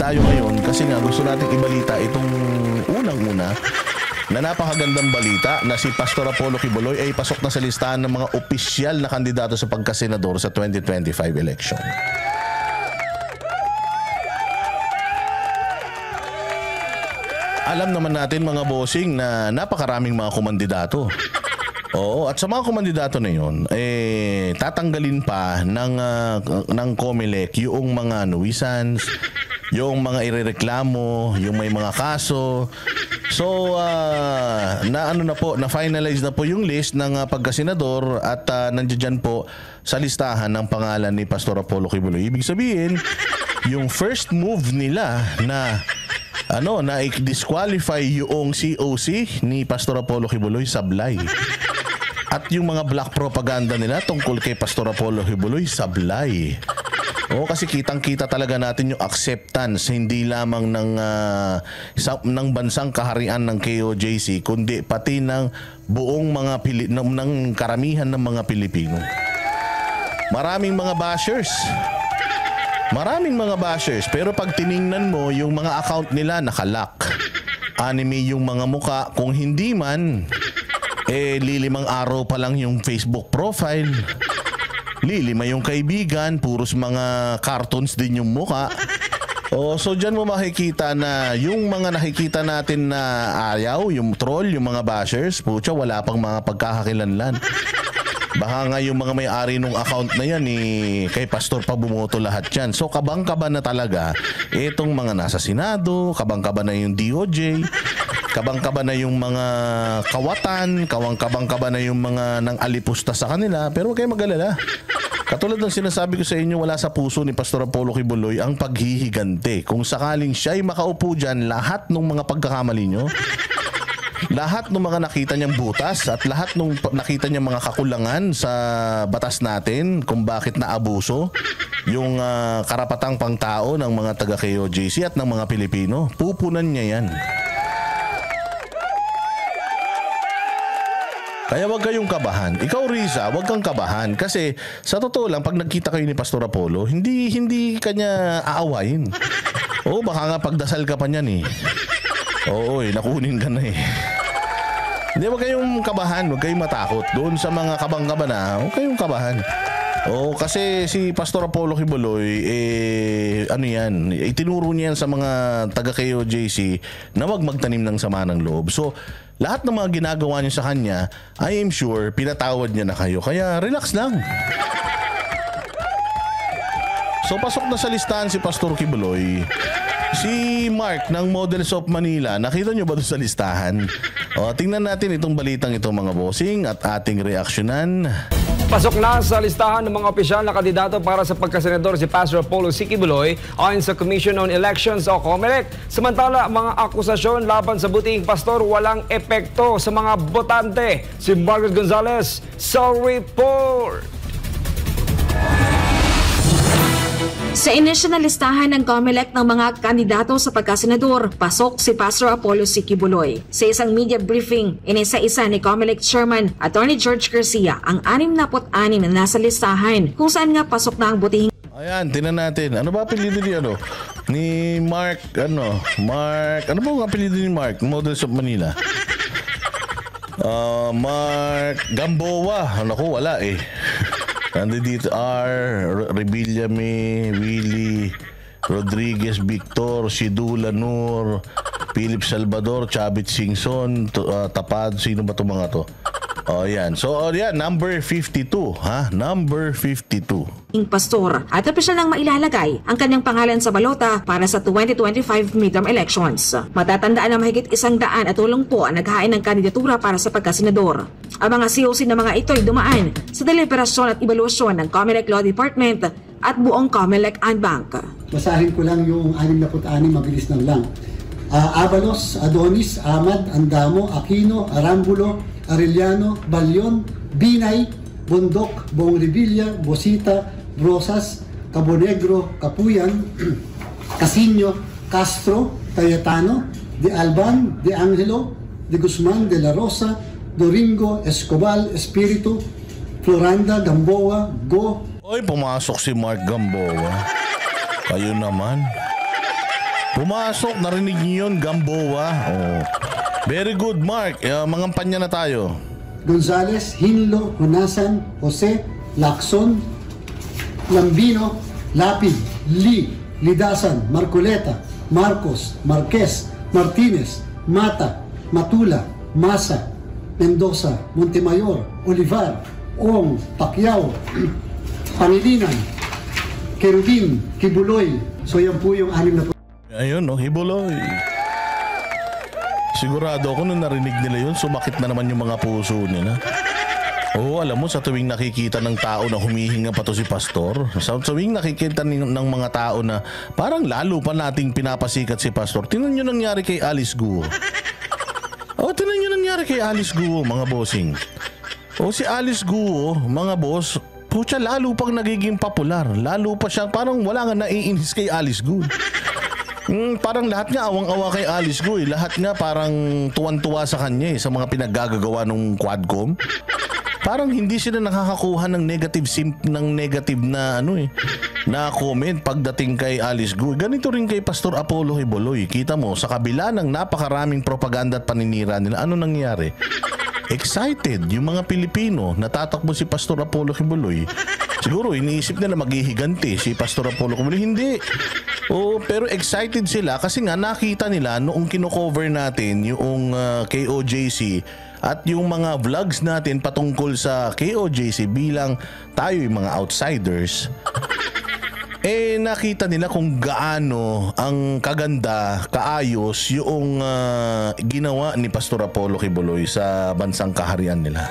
tayo ngayon kasi nga gusto natin ibalita itong unang-una na napakagandang balita na si Pastor Apollo Quiboloy ay pasok na sa listahan ng mga opisyal na kandidato sa pagkasenador sa 2025 election. Alam naman natin mga bossing na napakaraming mga kumandidato. Oo, at sa mga kumandidato na yun, tatanggalin pa ng COMELEC yung mga nuisance, yung mga irereklamo, yung may mga kaso. So, na-finalize na po yung list ng pagkasenador at nandiyan po sa listahan ng pangalan ni Pastor Apollo Quiboloy. Ibig sabihin, yung first move nila na i-disqualify yung COC ni Pastor Apollo Quiboloy sablay. At yung mga black propaganda nila tungkol kay Pastor Apollo Quiboloy sablay. Oo, kasi kitang-kita talaga natin yung acceptance hindi lamang ng bansang kaharian ng KOJC kundi pati ng buong mga ng karamihan ng mga Pilipino. Maraming mga bashers pero pag tiningnan mo yung mga account nila nakalock. Anime yung mga muka, kung hindi man lilimang araw pa lang yung Facebook profile. Lilima yung kaibigan, puros mga cartoons din yung muka. So dyan mo makikita na yung mga nakikita natin na ayaw, yung troll, yung mga bashers, pucha, wala pang mga pagkakakilanlan. Baka nga yung mga may-ari nung account na yan kay Pastor pa bumoto lahat yan. So kabang-kaba na talaga itong mga nasa Senado, kabang-kaba na yung DOJ, kabang-kaba na yung mga kawatan, kabang-kaba na yung mga nang alipusta sa kanila. Pero huwag kayong mag-alala. Katulad ng sinasabi ko sa inyo, wala sa puso ni Pastor Apollo Quiboloy ang paghihigante. Kung sakaling siya ay makaupo dyan, lahat ng mga pagkakamali nyo, lahat ng mga nakita niyang butas at lahat ng nakita niyang mga kakulangan sa batas natin kung bakit naabuso yung karapatang pangtao ng mga taga-KOJC at ng mga Pilipino, pupunan niya yan. Kaya wag kayong kabahan. Ikaw, Riza, wag kang kabahan. Kasi sa totoo lang, pag nagkita kayo ni Pastor Apollo, hindi kanya aawayin. Oo, baka nga pagdasal ka pa niyan Oo, nakunin ka na Hindi, wag kayong kabahan, wag kayong matakot. Doon sa mga kabang-kaba na, wag kayong kabahan. Kasi si Pastor Apollo Quiboloy, itinuro niya yan sa mga taga-KOJC na wag magtanim ng sama ng loob. So, lahat ng mga ginagawa niya sa kanya, I am sure, pinatawad niya na kayo. Kaya, relax lang. So, pasok na sa listahan si Pastor Quiboloy. Si Mark ng Models of Manila, nakita nyo ba doon sa listahan? Tingnan natin itong balitang ito mga bossing at ating reaksyonan. Pasok na sa listahan ng mga opisyal na kandidato para sa pagkasenador si Pastor Apollo Quiboloy ayon sa Commission on Elections o COMELEC. Samantala, mga akusasyon laban sa butihing pastor walang epekto sa mga botante. Si Margaret Gonzalez sa report. Sa inisyal na listahan ng COMELEC ng mga kandidato sa pagkasenador, pasok si Pastor Apollo Quiboloy. Sa isang media briefing, inisa-isa ni COMELEC Chairman Attorney George Garcia ang 66 na nasa listahan kung saan nga pasok na ang butihing. Ayan, tinan natin. Ano ba apelido ni Mark, ano ba ang apelido ni Mark, Models of Manila? Mark Gamboa. Naku, wala Nandito Rebillame, Willie Rodriguez, Victor, Sidula Nur, Philip Salvador, Chavit Singson, Tapad, sino ba itong mga to? Yan. So, yan, number 52, Number 52. Pastor at opisyal nang mailalagay ang kanyang pangalan sa balota para sa 2025 midterm elections. Matatandaan na mahigit 180 po ang naghain ng kandidatura para sa pagkasenador. Ang mga COC na mga ito ay dumaan sa deliberasyon at evaluasyon ng COMELEC Law Department at buong COMELEC and Bank. Basahin ko lang yung 66, mabilis lang. Avalos, Adonis, Ahmad, Andamo, Aquino, Arambulo, Arellano, Balyon, Binay, Bundok, Bong Revilla, Bosita, Rosas, Cabonegro, Capuyan, Casino, Castro, Cayetano, De Alban, De Angelo, De Guzman, De La Rosa, Doringo, Escobar, Espiritu, Floranda, Gamboa, Go. Pumasok si Mark Gamboa. Kayo naman. Pumasok, narinig niyo yun, Gamboa. Oh. Very good, Mark. Mangampanya na tayo. Gonzales, Hinlo, Hunasan, Jose, Lacson, Lambino, Lapid, Lee, Lidasan, Marcoleta, Marcos, Marquez, Martinez, Mata, Matula, Masa, Mendoza, Montemayor, Olivar, Ong, Pacquiao, Pangilinan, Kerubin, Kibuloy. So yan po yung 6 na po. Ayun, no, Hibuloy. Sigurado ako nung narinig nila yun, sumakit na naman yung mga puso nila. Oo, alam mo, sa tuwing nakikita ng tao na humihinga pa to si Pastor, sa tuwing nakikita ng mga tao na parang lalo pa nating pinapasikat si Pastor, tingnan nyo nangyari kay Alice Guo. Tingnan nyo nangyari kay Alice Guo, mga bossing. Si Alice Guo, mga boss, pucha, lalo pang nagiging popular. Lalo pa siya, parang wala nga naiinis kay Alice Guo. Parang lahat nga awang-awa kay Alice Guo. Lahat nga parang tuwan-tuwa sa kanya sa mga pinaggagawa ng Quadcom. Parang hindi sila nakakakuha ng negative na na comment pagdating kay Alice Guo. Ganito rin kay Pastor Apollo Kibuloy. Kita mo, sa kabila ng napakaraming propaganda at paninira nila, ano nangyari? Excited yung mga Pilipino, natatakbo si Pastor Apollo Kibuloy. Siguro iniisip nila maghihiganti si Pastor Apollo Kibuloy. Hindi. Pero excited sila kasi nga nakita nila noong kino-cover natin yung KOJC at yung mga vlogs natin patungkol sa KOJC bilang tayo yung mga outsiders. Nakita nila kung gaano ang kaganda, kaayos yung ginawa ni Pastor Apollo Kibuloy sa bansang kaharian nila.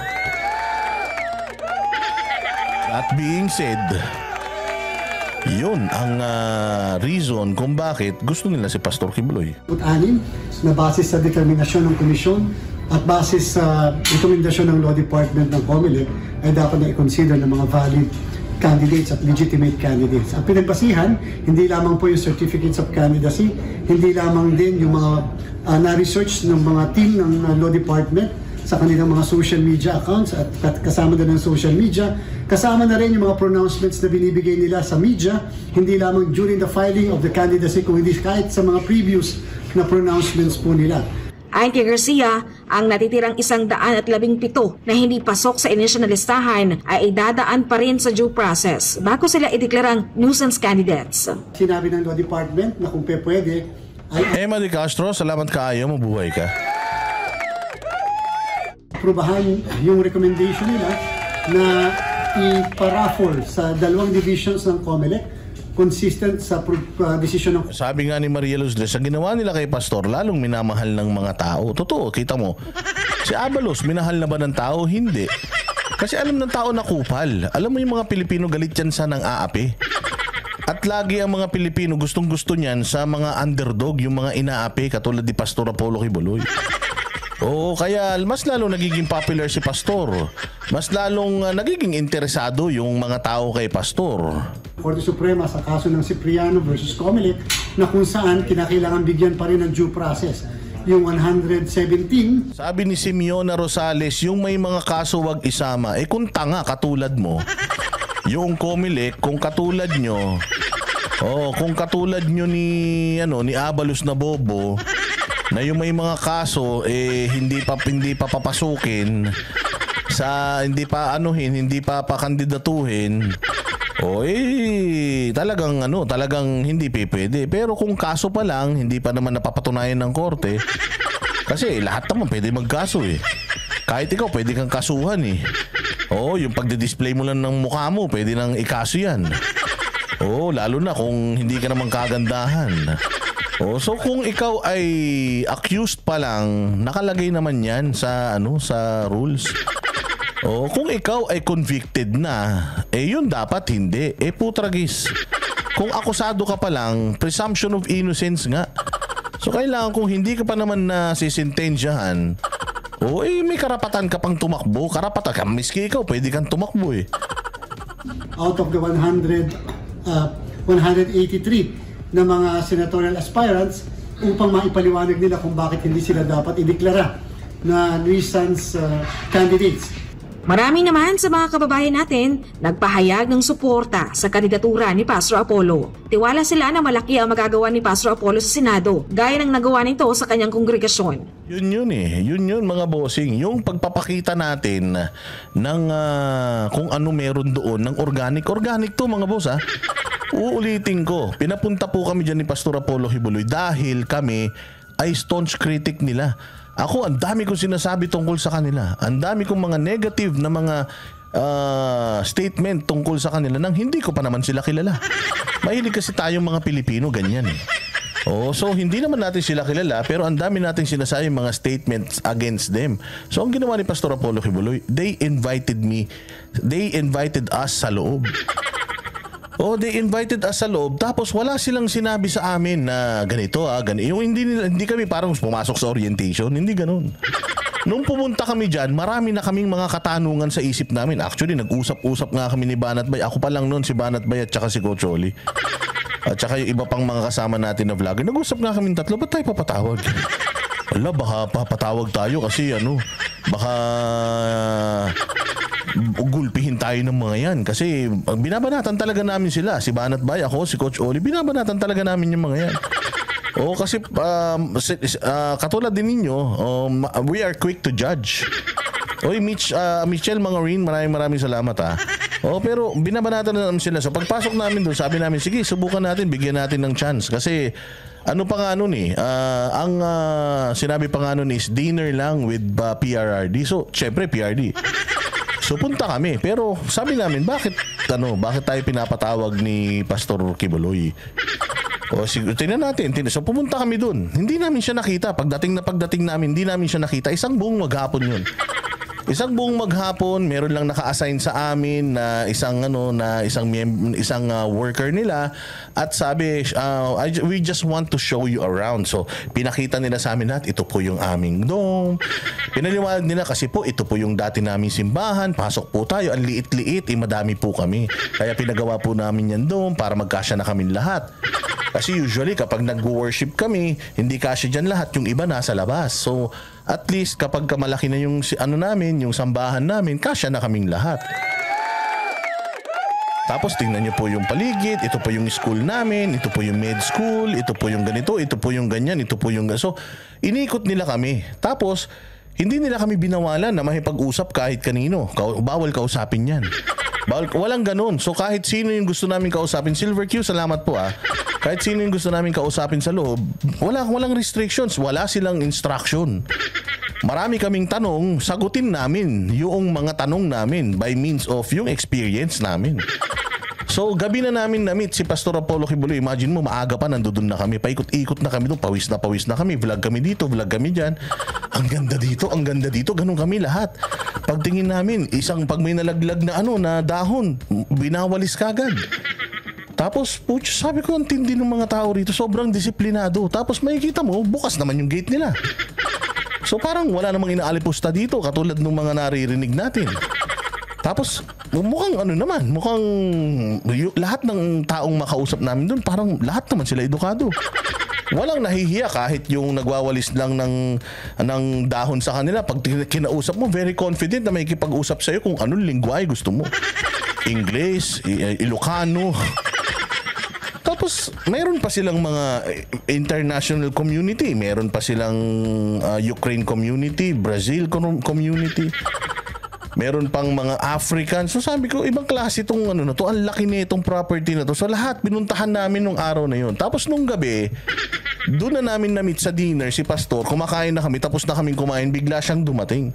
That being said, yun ang reason kung bakit gusto nila si Pastor Kibuloy. 6 na basis sa determinasyon ng komisyon at basis sa rekomendasyon ng Law Department ng COMELEC ay dapat na i-consider ng mga valid candidates at legitimate candidates. Ang pinagbasihan, hindi lamang po yung certificates of candidacy, hindi lamang din yung mga na-research ng mga team ng Law Department sa kanilang mga social media accounts at kasama din ng social media. Kasama na rin yung mga pronouncements na binibigay nila sa media, hindi lamang during the filing of the candidacy, kung hindi kahit sa mga previous na pronouncements po nila. Ayon kay Garcia, ang natitirang 117 na hindi pasok sa inisyal na listahan ay idadaan pa rin sa due process bago sila ideklarang nuisance candidates. Sinabi ng Law Department na kung pwede ay Emma de Castro, salamat kaayo, mabuhay ka. Aprobahan yung recommendation nila na iparaffle sa 2 divisions ng COMELEC consistent sa decision ng... Sabi nga ni Maria Luz, sa ginawa nila kay Pastor, lalong minamahal ng mga tao. Totoo, kita mo. Si Abalos, minahal na ba ng tao? Hindi. Kasi alam ng tao na kupal. Alam mo yung mga Pilipino galit yan sa nang aapi. At lagi ang mga Pilipino gustong-gusto niyan sa mga underdog, yung mga inaapi, katulad ni Pastor Apollo Kibuloy. Oo, kaya mas lalong nagiging popular si Pastor. Mas lalong nagiging interesado yung mga tao kay Pastor. Korte Suprema sa kaso ng Cipriano versus COMELEC na kung saan kinakailangan bigyan pa rin ng due process. Yung 117. Sabi ni Simeona Rosales, yung may mga kaso wag isama. Kung tanga katulad mo, yung COMELEC, kung katulad nyo, kung katulad nyo ni Abalos na bobo, na yung may mga kaso hindi pa papasukin sa hindi pa pakandidatuhin. Talagang hindi pwede. Pero kung kaso pa lang, hindi pa naman napapatunayan ng korte. Kasi lahat naman pwede magkaso Kahit ikaw pwede kang kasuhan yung pagdi-display mo lang ng mukha mo, pwede nang ikaso yan. Lalo na kung hindi ka naman kagandahan. So kung ikaw ay accused pa lang, nakalagay naman yan sa rules. Kung ikaw ay convicted na, yun dapat hindi. Putragis. Kung akusado ka pa lang, presumption of innocence nga. So kailangan kung hindi ka pa naman nasisintensyahan, may karapatan ka pang tumakbo. Karapatan ka, miski ikaw, pwede kang tumakbo Out of the 183 na mga senatorial aspirants upang maipaliwanag nila kung bakit hindi sila dapat ideklara na nuisance candidates. Marami naman sa mga kababayan natin nagpahayag ng suporta sa kandidatura ni Pastor Apollo. Tiwala sila na malaki ang magagawa ni Pastor Apollo sa Senado, gaya ng nagawa nito sa kanyang kongregasyon. Yun mga bossing. Yung pagpapakita natin ng kung ano meron doon ng organic to mga boss ha. Uulitin ko, pinapunta po kami dyan ni Pastor Apollo Kibuloy dahil kami ay staunch critic nila. Ako, ang dami kong sinasabi tungkol sa kanila. Ang dami kong mga negative na mga statement tungkol sa kanila nang hindi ko pa naman sila kilala. Mahilig kasi tayong mga Pilipino, ganyan eh. So hindi naman natin sila kilala pero ang dami nating sinasabi mga statements against them. So ang ginawa ni Pastor Apollo Kibuloy, they invited us sa loob. They invited us sa loob tapos wala silang sinabi sa amin na ganito ganito. Yung hindi kami parang pumasok sa orientation, hindi ganoon. Nung pumunta kami dyan, marami na kaming mga katanungan sa isip namin. Actually, nag-usap-usap nga kami ni Banat Bay. Ako pa lang noon si Banat Bay at saka si Coach Oli. At saka yung iba pang mga kasama natin na vlogger. Nag-usap nga kami tatlo, ba't tayo papatawag? Wala, baka papatawag tayo kasi baka gulpihin tayo ng mga yan kasi binabanatan talaga namin sila, si Banat Bay, ako, si Coach Oli, binabanatan talaga namin yung mga yan. Kasi katulad din ninyo, we are quick to judge. Michelle Mangarin, maraming salamat ha. Pero binabanatan na namin sila. So pagpasok namin doon, sabi namin, sige, subukan natin, bigyan natin ng chance kasi ano pa nga nun ang sinabi pa nga nun is dinner lang with PRRD. So syempre PRD. So punta kami, pero sabi namin bakit tayo pinapatawag ni Pastor Kibuloy? Tingnan natin. So pumunta kami dun. Hindi namin siya nakita. Pagdating namin, hindi namin siya nakita. Isang buong maghapon yun. Isang buong maghapon, meron lang naka-assign sa amin na isang worker nila at sabi, we just want to show you around. So, pinakita nila sa amin lahat, ito po yung aming dome. Pinaliwanag nila kasi po, ito po yung dati naming simbahan. Pasok po tayo, ang liit-liit, madami po kami. Kaya pinagawa po namin yan dome para magkasya na kami lahat. Kasi usually kapag nag-worship kami, hindi kasya dyan lahat, yung iba nasa labas. So, at least kapag malaki na yung yung sambahan namin, kasya na kaming lahat. Tapos tingnan niyo po yung paligid, ito po yung school namin, ito po yung med school, ito po yung ganito, ito po yung ganyan, ito po yung so inikot nila kami. Tapos hindi nila kami binawalan na makipag-usap kahit kanino. Bawal kausapin yan. Walang ganun. So kahit sino yung gusto namin kausapin, Silver Q, salamat po Kahit sino yung gusto namin kausapin sa loob, walang restrictions, wala silang instruction. Marami kaming tanong, sagutin namin yung mga tanong namin by means of yung experience namin. So gabi na namin na-meet si Pastor Apollo Kibuloy. Imagine mo, maaga pa nandoon na kami. Paikot-ikot na kami doon, pawis na kami. Vlog kami dito, vlog kami dyan. Ang ganda dito, ganun kami lahat. Pagtingin namin, pag may nalaglag na dahon, binawalis kagad. Tapos, sabi ko, ang tindi ng mga tao rito, sobrang disiplinado. Tapos makikita mo, bukas naman yung gate nila. So parang wala namang inaalipusta dito, katulad ng mga naririnig natin. Tapos, mukhang lahat ng taong makausap namin doon, parang lahat naman sila edukado. Walang nahihiya kahit yung nagwawalis lang ng dahon sa kanila. Pag kinausap mo, very confident na may kipag-usap sa'yo kung anong lingwahe gusto mo. English, Ilocano. Tapos, mayroon pa silang mga international community. Meron pa silang Ukraine community, Brazil community. Meron pang mga African. So sabi ko, ibang klase itong na to. Ang laki na itong property na to. So lahat, binuntahan namin nung araw na yun. Tapos nung gabi, doon na namin na-meet sa dinner si Pastor. Kumakain na kami, tapos na kaming kumain. Bigla siyang dumating.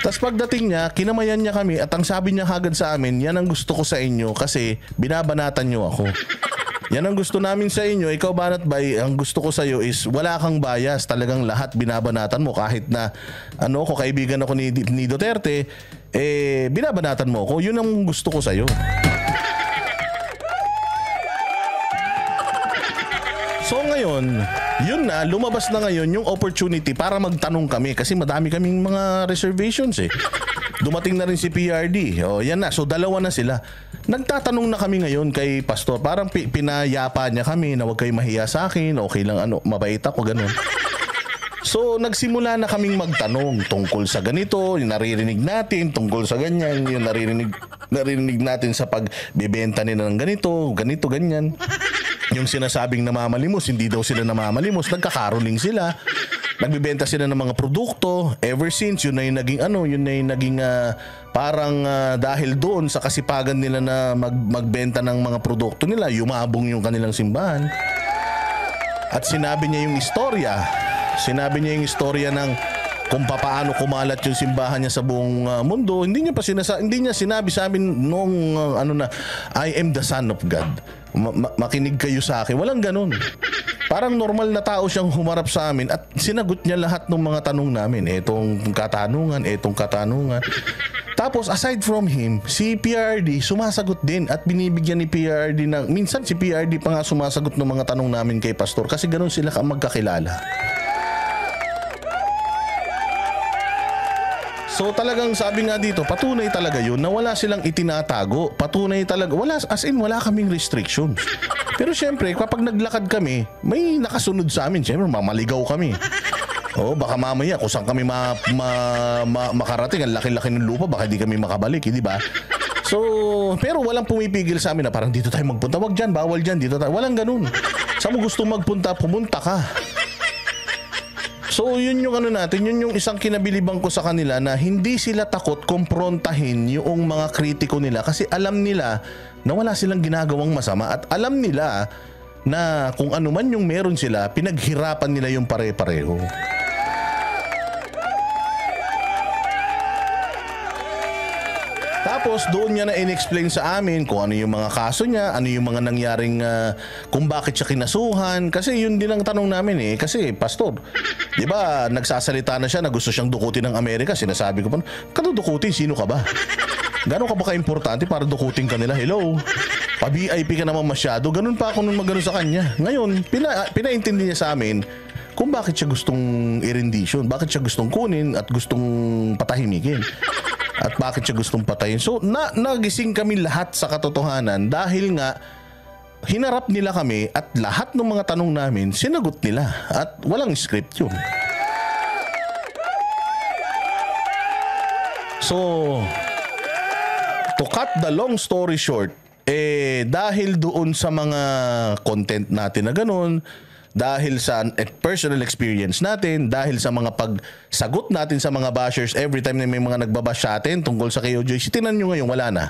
Tapos pagdating niya, kinamayan niya kami. At ang sabi niya kagad sa amin, yan ang gusto ko sa inyo kasi binabanatan niyo ako. Yan ang gusto namin sa inyo. Ikaw, Banat Bay, ang gusto ko sa iyo is wala kang bias. Talagang lahat binabanatan mo. Kahit na kung kaibigan ako ni Duterte, binabanatan mo ako. Yun ang gusto ko sa iyo. So ngayon, yun na, lumabas na ngayon yung opportunity para magtanong kami kasi madami kaming mga reservations Dumating na rin si PRD. Yan na. So dalawa na sila. Nagtatanong na kami ngayon kay Pastor. Parang pinayapa niya kami na huwag kayo mahiya sa akin. Okay lang, mabait ako, ganun. So nagsimula na kaming magtanong tungkol sa ganito, yung naririnig natin tungkol sa ganyan, yung naririnig natin sa pagbebenta nila ng ganito, ganyan. Yung sinasabing namamalimos, hindi daw sila namamalimos, nagkakaroling sila. Nagbebenta sila ng mga produkto. Ever since, yun na yung naging parang dahil doon sa kasipagan nila na magbenta ng mga produkto nila, yumabong yung kanilang simbahan. At sinabi niya yung istorya ng kung paano kumalat yung simbahan niya sa buong mundo. Hindi niya sinabi sa amin nung I am the Son of God. Makinig kayo sa akin. Walang ganun. Parang normal na tao siyang humarap sa amin at sinagot niya lahat ng mga tanong namin. Etong katanungan. Tapos aside from him, si PRD sumasagot din at binibigyan ni PRD ng... Minsan si PRD pa nga sumasagot ng mga tanong namin kay Pastor kasi ganun sila magkakilala. So talagang sabi nga dito, patunay talaga yun na wala silang itinatago. Patunay talaga, wala kaming restrictions. Pero syempre, kapag naglakad kami, may nakasunod sa amin. Syempre, mamaligaw kami. Baka mamaya kung saan kami makarating, ang laki-laki ng lupa, baka di kami makabalik, di ba? So, pero walang pumipigil sa amin na parang dito tayo magpunta. Wag dyan, bawal dyan, dito tayo. Walang ganun. Saan mo gusto magpunta, pumunta ka. So yun yung yun yung isang kinabilibang ko sa kanila na hindi sila takot kumprontahin yung mga kritiko nila kasi alam nila na wala silang ginagawang masama at alam nila na kung ano man yung meron sila, pinaghirapan nila yung pare-pareho. Tapos doon niya na in-explain sa amin kung ano yung mga kaso niya, ano yung mga nangyaring kung bakit siya kinasuhan. Kasi yun din ang tanong namin kasi Pastor, di ba nagsasalita na siya na gusto siyang dukutin ng Amerika. Sinasabi ko pa, dukutin, sino ka ba? Gano'n ka ba ka-importante para dukutin ka nila? Hello? Pa-VIP ka naman masyado. Ganun pa ako nung magano sa kanya. Ngayon, pinaintindi niya sa amin kung bakit siya gustong i-rendition, bakit siya gustong kunin at gustong patahimikin. At bakit siya gustong patayin. So, nagising kami lahat sa katotohanan dahil nga hinarap nila kami at lahat ng mga tanong namin sinagot nila at walang script yun. So, to cut the long story short, dahil doon sa mga content natin na ganun, dahil sa personal experience natin, dahil sa mga pagsagot natin sa mga bashers every time na may mga nagbabash sa atin tungkol sa KOJC, tinan nyo ngayon, wala na.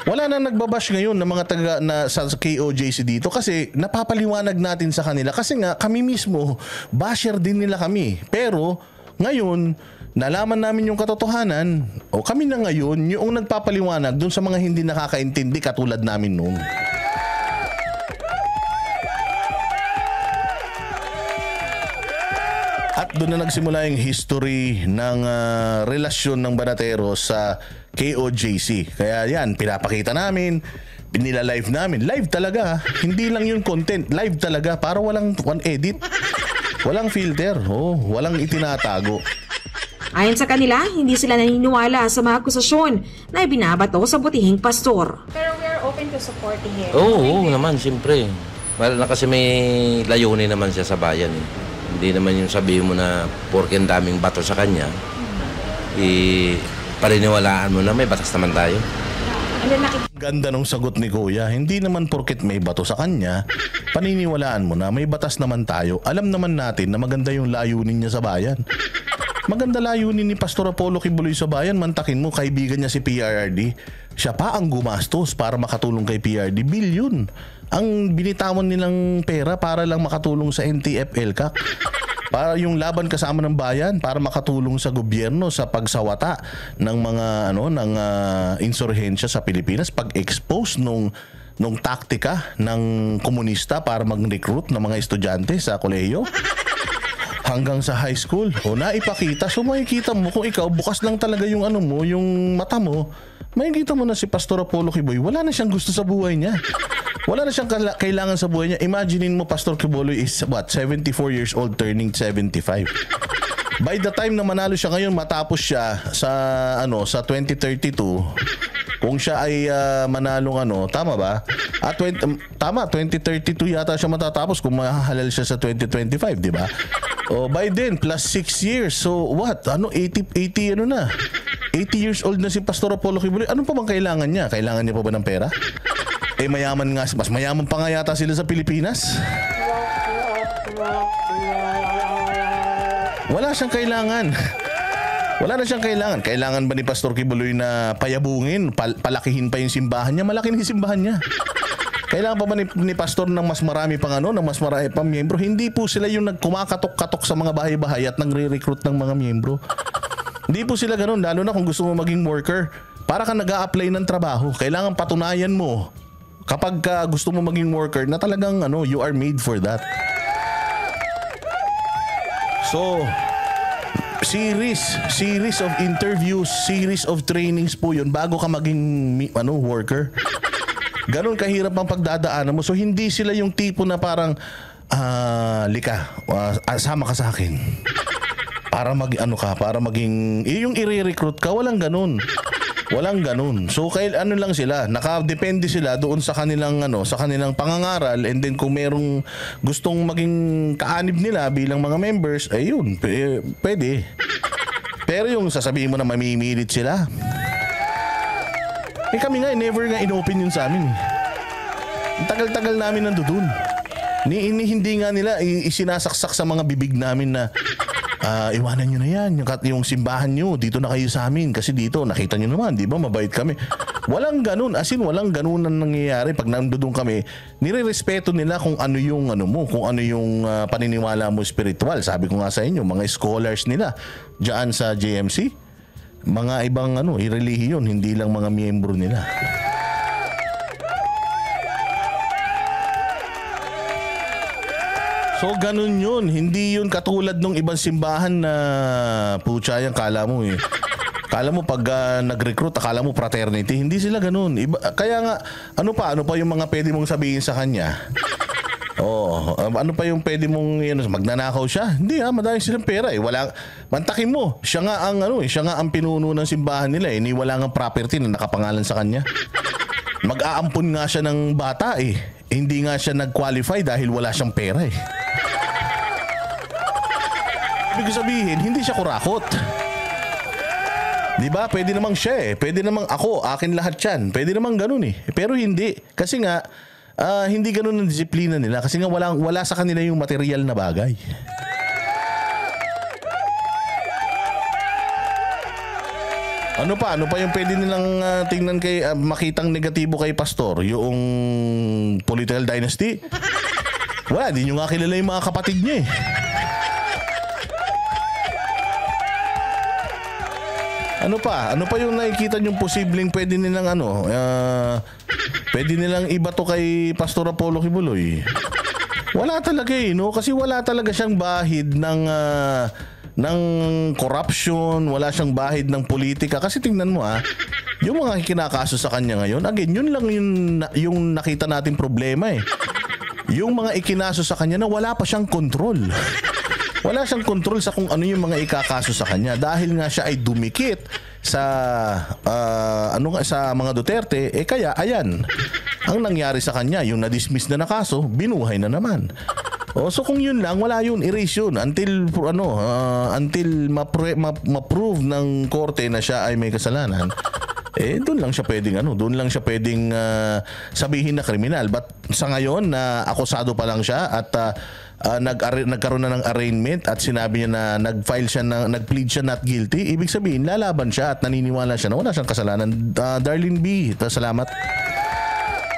Wala na nagbabash ngayon ng mga taga na sa KOJC dito kasi napapaliwanag natin sa kanila kasi nga kami mismo, basher din nila kami. Pero ngayon, nalaman namin yung katotohanan o kami na ngayon yung nagpapaliwanag dun sa mga hindi nakakaintindi katulad namin noon. At doon na nagsimula yung history ng relasyon ng Banatero sa KOJC. Kaya yan, pinapakita namin, pinila-live namin. Live talaga, hindi lang yung content. Live talaga, para walang edit. Walang filter, walang itinatago. Ayon sa kanila, hindi sila naniniwala sa mga akusasyon na ibinabato sa butihing pastor. Pero we are open to supporting him. Oo naman, siyempre. Well, na kasi may layunin naman siya sa bayan. Hindi naman yung sabihin mo na porke ang daming bato sa kanya, paniniwalaan mo na may batas naman tayo. Ganda ng sagot ni Kuya. Hindi naman porket may bato sa kanya, paniniwalaan mo na may batas naman tayo. Alam naman natin na maganda yung layunin niya sa bayan. Maganda layunin ni Pastor Apollo Kibuloy sa bayan. Mantakin mo, kaibigan niya si PRD. Siya pa ang gumastos para makatulong kay PRD. Bilyon ang binitawan nilang pera para lang makatulong sa NTF-ELCAC. Para yung laban kasama ng bayan, para makatulong sa gobyerno sa pagsawata ng mga insurhensya sa Pilipinas, pag-expose nung taktika ng komunista para mag-recruit ng mga estudyante sa kolehiyo hanggang sa high school. Naipakita, so makikita mo kung ikaw bukas lang talaga yung yung mata mo, makikita mo na si Pastor Apollo Kibuloy, wala na siyang gusto sa buhay niya. Wala na siyang kailangan sa buhay niya. Imaginein mo, Pastor Kibuloy is 74 years old turning 75. By the time na manalo siya ngayon, matapos siya sa 2032, kung siya ay manalong tama ba? Tama, 2032 yata siya matatapos kung mahahalal siya sa 2025, di ba? Biden plus 6 years. So what? 80 na? 80 years old na si Pastor Apollo Kibuloy. Ano pa bang kailangan niya? Kailangan niya pa ba ng pera? Mayaman nga. Mas mayaman pa nga yata sila sa Pilipinas. Wala siyang kailangan. Wala na siyang kailangan. Kailangan ba ni Pastor Kibuloy na payabungin, palakihin pa yung simbahan niya? Malaki na yung simbahan niya. Kailangan pa ba ni Pastor ng mas marami pang ng mas marami pang miyembro? Hindi po sila yung nagkumakatok-katok sa mga bahay-bahay at nagre-recruit ng mga miyembro. Hindi po sila ganun, lalo na kung gusto mo maging worker. Para ka nag-a-apply ng trabaho, kailangan patunayan mo kapag gusto mo maging worker na talagang you are made for that. So, series of interviews, series of trainings po yun bago ka maging worker. Ganon kahirap ang pagdadaanan mo. So hindi sila yung tipo na parang lika, sama ka sa akin. Para maging yung i-recruit ka, walang ganun. Walang ganun. So lang sila, nakadepende sila doon sa kanilang sa kanilang pangangaral, and then kung merong gustong maging kaanib nila bilang mga members, ayun, pwede. Pero yung sasabihin mo na mamimilit sila, kami nga, never nga inopen yun sa amin. Ang tagal-tagal namin nandoon. Hindi nga nila isinasaksak sa mga bibig namin na iwanan nyo na yan, yung simbahan nyo, dito na kayo sa amin. Kasi dito, nakita nyo naman, di ba, mabait kami. Walang ganun, as in walang ganun ang nangyayari. Pag nandoon kami, nire-respeto nila kung ano yung kung ano yung paniniwala mo spiritual. Sabi ko nga sa inyo, mga scholars nila dyan sa JMC, mga ibang relihiyon, hindi lang mga miyembro nila. So ganun yun, hindi yun katulad ng ibang simbahan na putya yan, kala mo Kala mo pag nag-recruit, akala mo fraternity, hindi sila ganun. Kaya nga, ano pa yung mga pwede mong sabihin sa kanya? Ano pa yung pwede mong magnanakaw siya? Hindi madami silang pera Wala, mantakin mo. Siya nga ang pinuno ng simbahan nila wala nga property na nakapangalan sa kanya. Mag-aampon nga siya ng bata Hindi nga siya nag-qualify dahil wala siyang pera Ibig sabihin, hindi siya kurakot. Di ba? Pwede namang siya Pwede namang ako, akin lahat yan. Pwede namang ganun Pero hindi. Kasi nga, hindi ganun ang disiplina nila kasi nga wala sa kanila yung material na bagay. Ano pa yung pwede nilang tingnan makitang negatibo kay Pastor? Yung political dynasty? Wala, di nyo nga kilala yung mga kapatid niya Ano pa yung nakikita nyong posibleng pwede nilang pwede nilang ibato kay Pastor Apollo Kibuloy? Wala talaga kasi wala talaga siyang bahid ng corruption, wala siyang bahid ng politika. Kasi tingnan mo yung mga kinakaso sa kanya ngayon, again, yun lang yung nakita natin problema Yung mga ikinaso sa kanya na wala pa siyang control. Wala siyang kontrol sa kung ano yung mga ikakaso sa kanya dahil nga siya ay dumikit sa sa mga Duterte kaya ayan ang nangyari sa kanya, yung na-dismiss na kaso binuhay na naman. So kung yun lang, wala yun, erase yun until ma-prove ng korte na siya ay may kasalanan. Doon lang siya pwedeng sabihin na kriminal. But sa ngayon na akusado pa lang siya at nagkaroon na ng arraignment at sinabi niya na nag-plead siya not guilty, ibig sabihin lalaban siya at naniniwala siya na wala siyang kasalanan. Darlene B, salamat.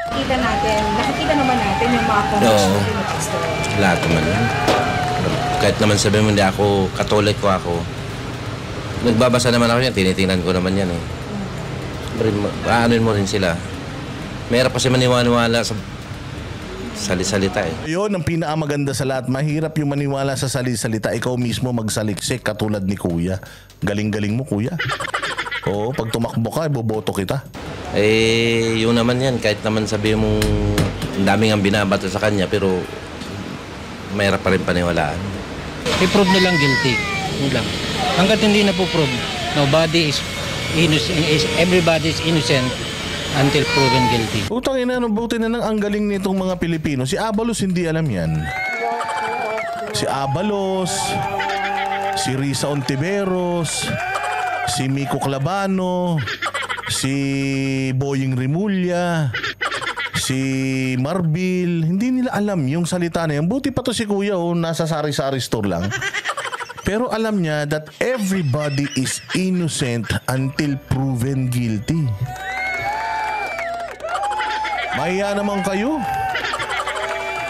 Nakikita naman natin yung mga comments natin ni Pastor. Lahat naman yan. Kahit naman sabihin mo hindi ako, Katoliko ako. Nagbabasa naman ako yan, tinitingnan ko naman yan Aanuin mo rin sila. Mayroon pa siya maniwala sa salisalita Yun ang pinakamaganda sa lahat. Mahirap yung maniwala sa salisalita. Ikaw mismo magsaliksik katulad ni Kuya. Galing-galing mo, Kuya. Oo, pag tumakbo ka, boboto kita. Yun naman yan. Kahit naman sabihin mong ang daming ang binabato sa kanya, pero mahirap pa rin paniwalaan. I-prove nilang guilty. Yun lang. Hanggat hindi na po prove, nobody is innocent, everybody is innocent until proven guilty. Utang ina, buti na ang galing nitong mga Pilipino. Si Abalos hindi alam yan. si Abalos, si Risa Ontiveros, si Miko Clavano, si Boying Rimulya, si Marbil. Hindi nila alam yung salita na yan. Buti pa to si Kuya, nasa sari-sari store lang. Pero alam niya that everybody is innocent until proven guilty. Mahiya naman kayo.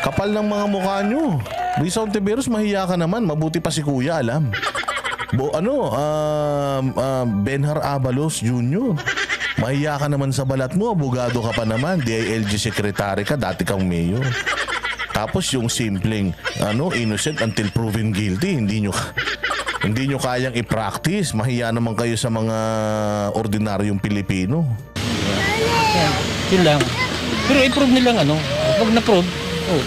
Kapal ng mga mukha nyo. Risa Ontiveros, mahiya ka naman. Mabuti pa si Kuya, alam. Benhar Abalos Jr. Mahiya ka naman sa balat mo. Abogado ka pa naman. DILG secretary ka. Dati kang mayor. Tapos yung simpleng innocent until proven guilty. Hindi nyo kayang i-practice. Mahiya naman kayo sa mga ordinaryong Pilipino. Yun lang. Pero i-prove nilang pag na-prove,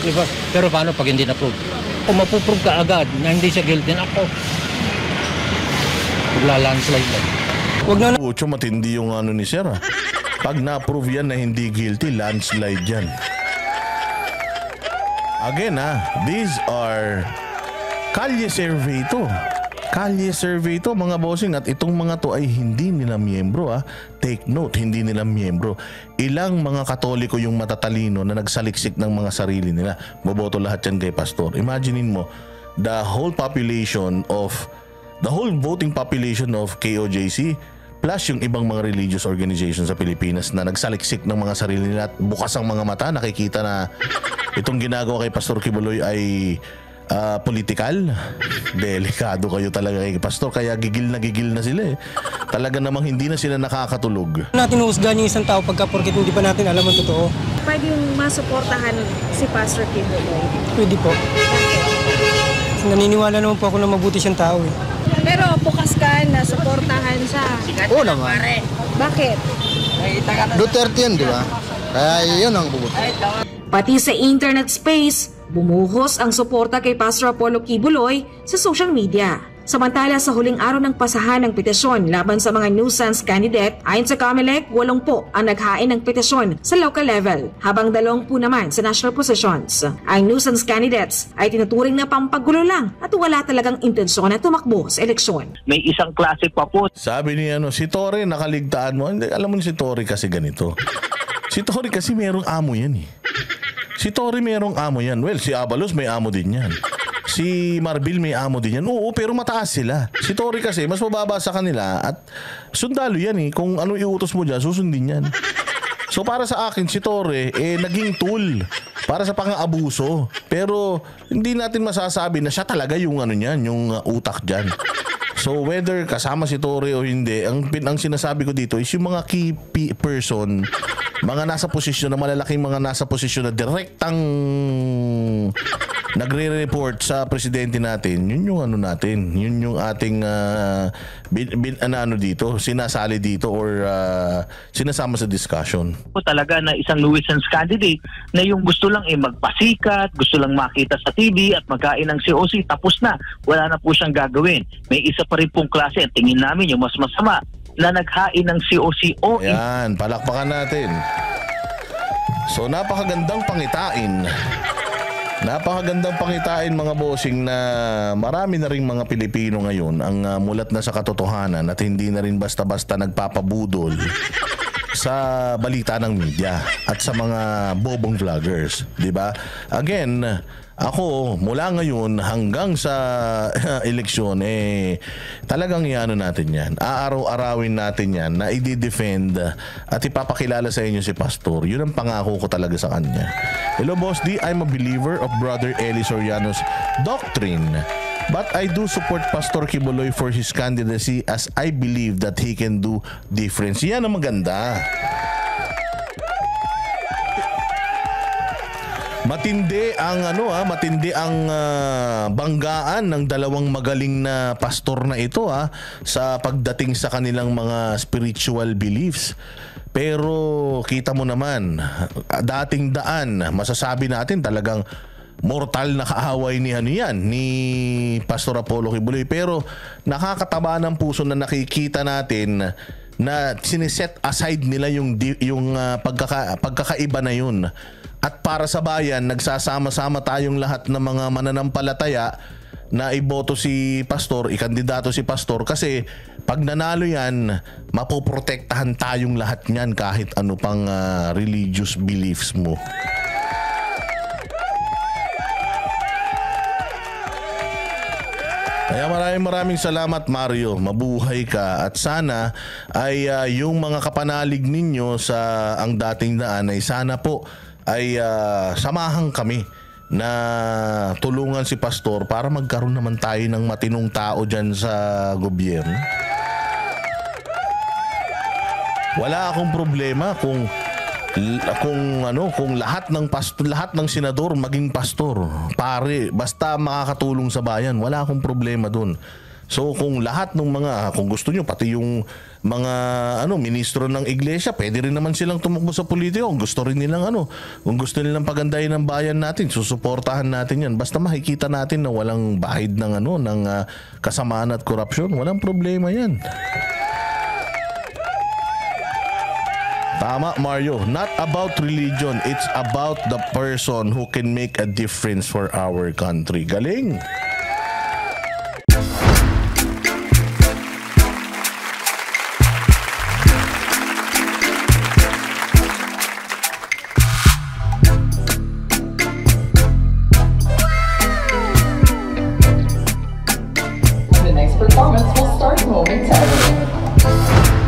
diba? Pero paano pag hindi na-prove? Kung mapuprove ka agad na hindi siya guilty, ako magla-landslide lang. Huwag na Pucho, matindi yung ni Sir. Pag na-prove yan na hindi guilty, landslide yan. Again these are kalye survey to. Kalye survey to mga bossing, at itong mga to ay hindi nila miyembro Take note, hindi nila miyembro. Ilang mga Katoliko yung matatalino na nagsaliksik ng mga sarili nila. Boboto lahat yan kay Pastor. Imaginein mo, the whole voting population of KOJC plus yung ibang mga religious organizations sa Pilipinas na nagsaliksik ng mga sarili nila at bukas ang mga mata, nakikita na itong ginagawa kay Pastor Quiboloy ay political. Delikado kayo talaga kay Pastor, kaya gigil na sila Talaga namang hindi na sila nakakatulog. Natin uhusgahan yung isang tao pagka porket hindi pa natin alam ang totoo. Pwede yung masuportahan si Pastor Quiboloy? Pwede po. Naniniwala naman po ako na mabuti siyang tao Pero bukas ka na suportahan siya. Oo naman. Bakit? Duterte yan, di ba? Kaya yun ang bubuti. Pati sa internet space, bumuhos ang suporta kay Pastor Apollo Quiboloy sa social media. Samantala sa huling araw ng pasahan ng petisyon laban sa mga nuisance candidate, ayon sa COMELEC, 8 ang naghain ng petisyon sa local level, habang 20 naman sa national positions. Ang nuisance candidates ay tinuturing na pampagulo lang at wala talagang intensyon na tumakbo sa eleksyon. May isang klase pa po. Sabi ni si Tori, nakaligtaan mo. Hindi, alam mo si Tori kasi ganito. Si Tori kasi merong amo yan Si Tori merong amo yan. Well, si Abalos may amo din yan. Si Marbil may amo din yan. Oo, pero mataas sila. Si Tori kasi mas mababa sa kanila at sundalo yan Kung ano iutos mo dyan, susundin yan. So para sa akin, si Tori naging tool para sa pang-abuso. Pero hindi natin masasabi na siya talaga yung yung utak dyan. So whether kasama si Tori o hindi, ang sinasabi ko dito is yung mga key person, mga nasa posisyon na malalaking mga nasa posisyon na direktang nagre-report sa presidente natin, yun yung natin, yun yung ating dito, sinasali dito or sinasama sa discussion. Talaga na isang nuisance candidate na yung gusto lang magpasikat, gusto lang makita sa TV at magkain ng COC, tapos na, wala na po siyang gagawin. May isa pa rin pong klase, at tingin namin yung mas masama, na naghain ng COC. Yan, palakpakan natin. So napakagandang pangitain. Napakagandang pangitain mga bossing na marami na ring mga Pilipino ngayon ang mulat na sa katotohanan at hindi na rin basta-basta nagpapabudol sa balita ng media at sa mga bobong vloggers, di ba? Again, ako mula ngayon hanggang sa eleksyon talagang natin yan. Aaraw-arawin natin yan na i-defend at ipapakilala sa inyo si Pastor. Yun ang pangako ko talaga sa kanya. Hello Boss D, I'm a believer of Brother Eli Soriano's doctrine. But I do support Pastor Quiboloy for his candidacy as I believe that he can do difference. Yan ang maganda. Matindi ang banggaan ng dalawang magaling na pastor na ito sa pagdating sa kanilang mga spiritual beliefs. Pero kita mo naman, dating daan, masasabi natin talagang mortal na kaaway ni Pastor Apollo Quiboloy. Pero nakakataba ng puso na nakikita natin na siniset aside nila yung pagkakaiba na yun. at para sa bayan, nagsasama-sama tayong lahat ng mga mananampalataya na iboto si pastor, ikandidato si pastor, kasi pag nanalo yan, mapoprotektahan tayong lahat niyan kahit ano pang religious beliefs mo. Kaya maraming salamat, Mario. Mabuhay ka at sana ay yung mga kapanalig ninyo sa ang dating daan ay sana po ay samahan kami na tulungan si pastor para magkaroon naman tayo ng matinong tao dyan sa gobyerno. Wala akong problema kung lahat ng senador maging pastor, pare, basta makakatulong sa bayan, wala akong problema dun. So kung lahat ng kung gusto nyo, pati yung mga ministro ng iglesia, pwede rin naman silang tumakbo sa politika. Kung gusto rin nilang kung gusto nilang pagandahin ng bayan natin, susuportahan natin yan. Basta makikita natin na walang bahid ng kasamaan at korupsyon, walang problema yan. Tama, Mario. Not about religion. It's about the person who can make a difference for our country. Galing! The next performance will start momentarily.